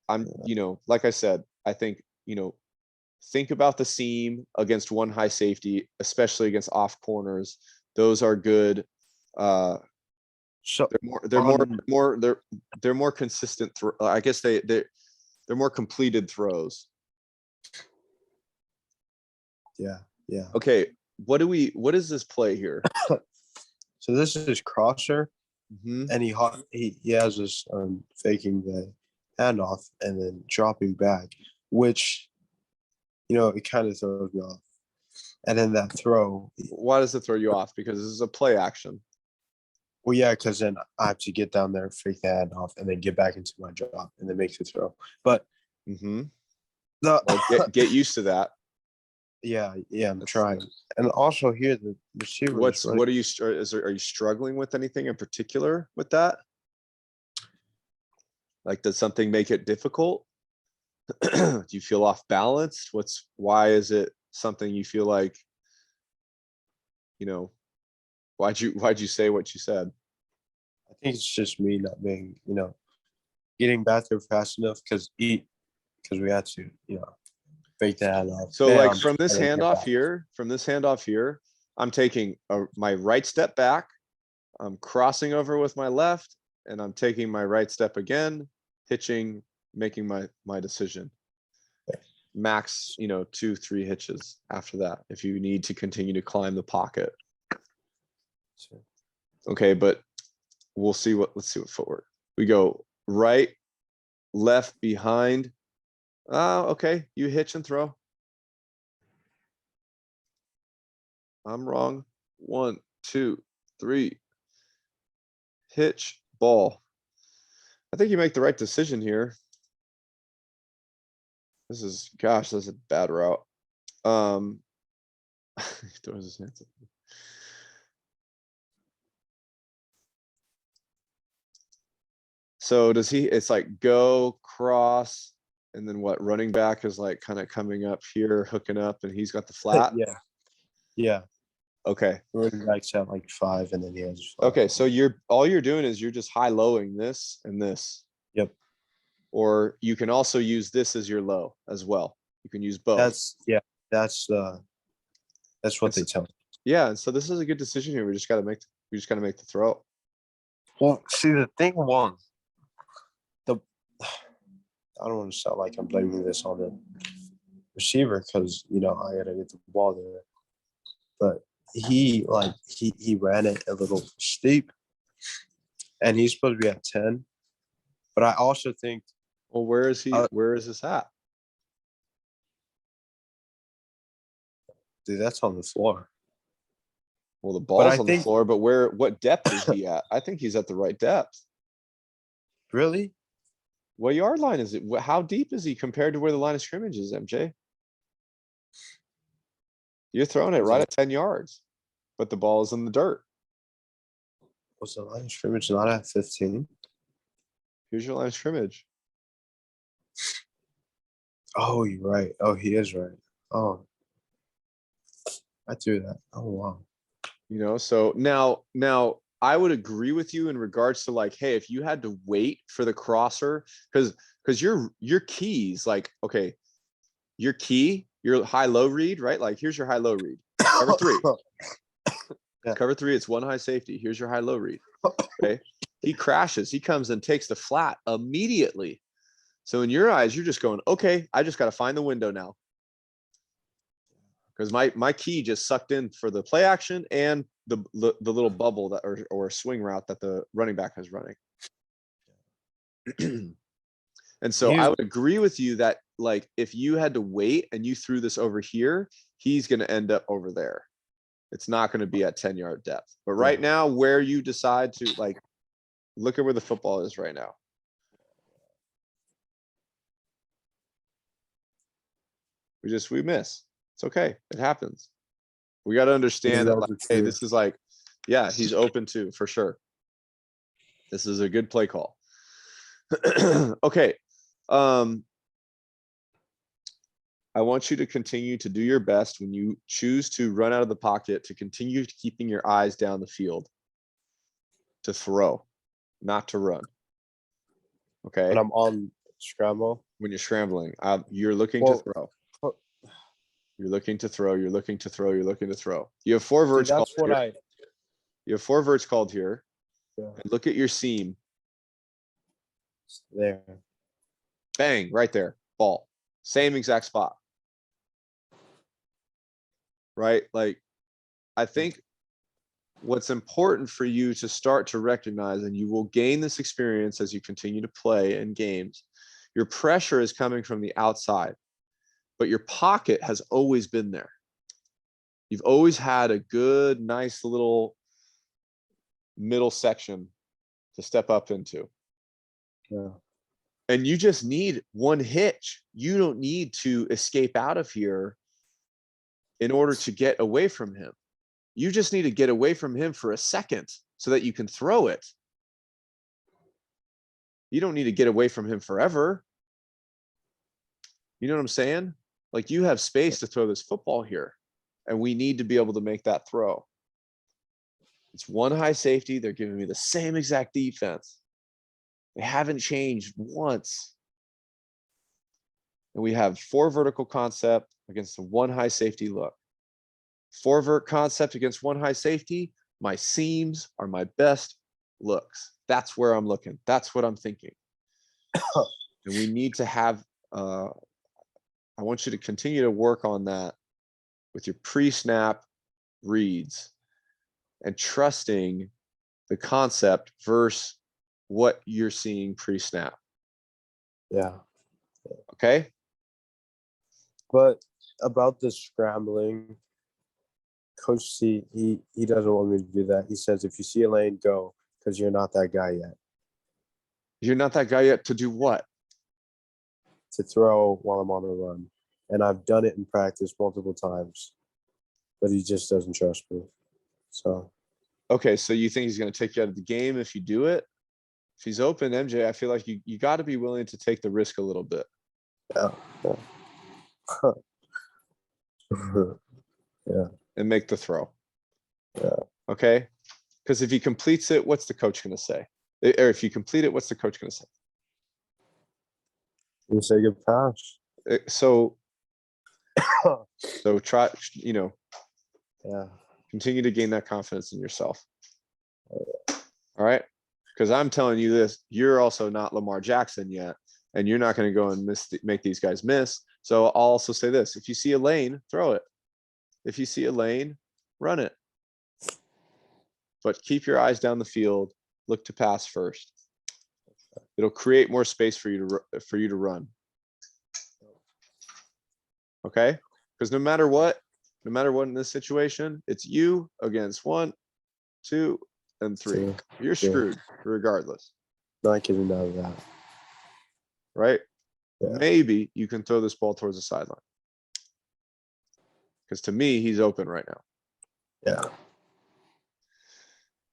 Like I said, I think, think about the seam against 1 high safety, especially against off corners. Those are good. So They're more consistent. I guess they're more completed throws. Yeah. Okay, what is this play here? So this is his crosser, Mm-hmm. and he has this faking the handoff and then dropping back, which it kind of throws me off. And then that throw. Why does it throw you off? Because this is a play action. Well, yeah, because then I have to get down there, fake the handoff, and then get back into my drop, and then make the throw. But get used to that. Yeah, I'm trying. And also here the receiver. What are you are you struggling with anything in particular with that? Like, does something make it difficult? Do you feel off balance? Why is it something you feel like, why'd you say what you said? I think it's just me not being, getting back there fast enough because we had to, fake the handoff. So like from this handoff here, I'm taking my right step back, I'm crossing over with my left, and I'm taking my right step again, hitching, making my decision. Max, 2, 3 hitches after that if you need to continue to climb the pocket. Okay, but let's see what footwork. We go right, left, behind. Okay, you hitch and throw. I'm wrong. 1, 2, 3. Hitch, ball. I think you make the right decision here. This is, gosh, this is a bad route. He throws his hands up. So does he, it's like go, cross, and then what, running back is like kind of coming up here, hooking up, and he's got the flat? Yeah. Yeah. Okay, Running back's at like 5 and then he has 5. okay, so all you're doing is you're just high-lowing this and this. Yep. Or you can also use this as your low as well. You can use both. That's what they tell me. Yeah, and so this is a good decision here. We just gotta make the throw. Well, see, the thing one, I don't want to sound like I'm blaming this on the receiver because I gotta get the ball there, but he ran it a little steep, and he's supposed to be at 10. But I also think, Well, where is he? Where is this at? dude, that's on the floor. Well, the ball's on the think- floor, but what depth is he at? I think he's at the right depth. Really? What yard line is it? How deep is he compared to where the line of scrimmage is, MJ? You're throwing it right at 10 yards, but the ball is in the dirt. Was the line of scrimmage not at 15? Here's your line of scrimmage. Oh, you're right. Oh, he is right. Oh, I threw that. Oh, wow. So now I would agree with you in regards to like, hey, if you had to wait for the crosser, because your keys, like, okay, your key, your high-low read, right? Like, here's your high-low read. Cover 3. Yeah. Cover 3, it's one high safety. Here's your high-low read. Okay. He crashes. He comes and takes the flat immediately. So in your eyes, you're just going, okay, I just got to find the window now. Because my key just sucked in for the play action and the little bubble that or swing route that the running back is running. And so I would agree with you that, like, if you had to wait and you threw this over here, he's going to end up over there. It's not going to be at 10-yard depth. But right now, where you decide to, like, look at where the football is right now. We miss. It's okay. It happens. We got to understand that, like, hey, this is like, yeah, he's open to, for sure. This is a good play call. Okay. I want you to continue to do your best when you choose to run out of the pocket, to continue keeping your eyes down the field, to throw, not to run. Okay. When I'm on scramble. When you're scrambling, you're looking to throw. You're looking to throw. You're looking to throw. You're looking to throw. You have 4 verts. That's what here. You have 4 verts called here. Yeah. And look at your seam. There. Bang, right there. Ball. Same exact spot. Right? Like, I think what's important for you to start to recognize, and you will gain this experience as you continue to play in games, your pressure is coming from the outside, but your pocket has always been there. You've always had a good, nice little middle section to step up into. Yeah. And you just need one hitch. You don't need to escape out of here in order to get away from him. You just need to get away from him for a second so that you can throw it. You don't need to get away from him forever. You know what I'm saying? Like, you have space to throw this football here, and we need to be able to make that throw. It's one high safety. They're giving me the same exact defense. They haven't changed once. And we have 4 vertical concept against the 1 high safety look. 4 vert concept against 1 high safety. My seams are my best looks. That's where I'm looking. That's what I'm thinking. And we need to have, I want you to continue to work on that with your pre-snap reads and trusting the concept versus what you're seeing pre-snap. Yeah. Okay. But about the scrambling, Coach C, he doesn't want me to do that. He says if you see a lane, go, because you're not that guy yet. You're not that guy yet to do what? To throw while I'm on the run. And I've done it in practice multiple times, but he just doesn't trust me. So Okay, so you think he's going to take you out of the game if you do it? If he's open, MJ, I feel like you got to be willing to take the risk a little bit. yeah. Yeah. And make the throw. Yeah. Okay? Because if he completes it, what's the coach going to say? Or if you complete it, what's the coach going to say? You say good pass. So try, Yeah. continue to gain that confidence in yourself. All right? Because I'm telling you this, you're also not Lamar Jackson yet, and you're not going to go and make these guys miss. So I'll also say this: if you see a lane, throw it. If you see a lane, run it. But keep your eyes down the field. Look to pass first. It'll create more space for you to run. Okay? Because no matter what in this situation, it's you against 1, 2, and 3. You're screwed regardless. Not getting out of that. Right? Yeah. Maybe you can throw this ball towards the sideline. Because to me, he's open right now. Yeah.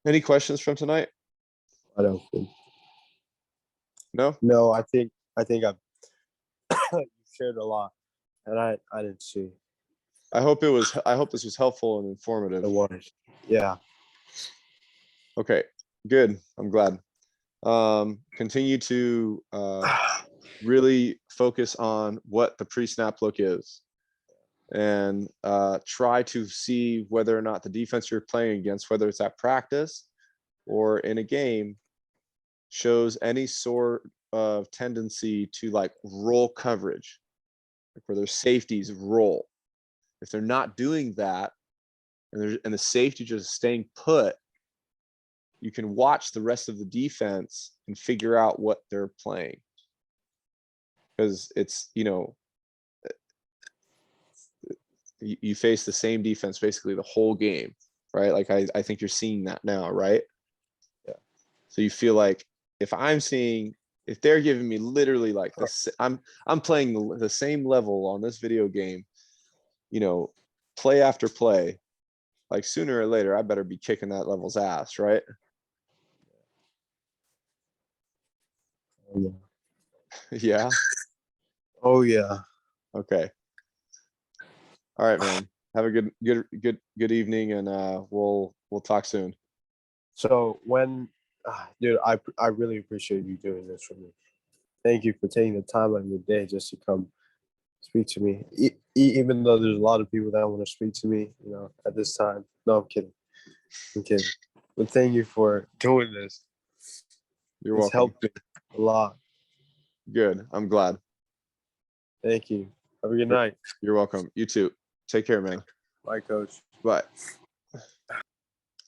Any questions from tonight? I don't think. No, I think I've you shared a lot, and I didn't see. I hope this was helpful and informative. It was. Yeah. Okay, good. I'm glad. Continue to really focus on what the pre-snap look is, and try to see whether or not the defense you're playing against, whether it's at practice or in a game, shows any sort of tendency to like roll coverage, like where their safeties roll. If they're not doing that, and the safety just staying put, you can watch the rest of the defense and figure out what they're playing. Because it's, you face the same defense basically the whole game, right? Like I think you're seeing that now, right? Yeah. So you feel like if they're giving me literally like this, I'm playing the same level on this video game, play after play, like sooner or later, I better be kicking that level's ass, right? Oh, yeah. Yeah. Oh yeah. Okay. All right, man. Have a good evening, and we'll talk soon. So dude, I really appreciate you doing this for me. Thank you for taking the time out of your day just to come speak to me. Even though there's a lot of people that want to speak to me, at this time. No, I'm kidding. But thank you for doing this. You're It's welcome. helped me a lot. Good. I'm glad. Thank you. Have a good night. You're welcome. You too. Take care, man. Bye, Coach. Bye.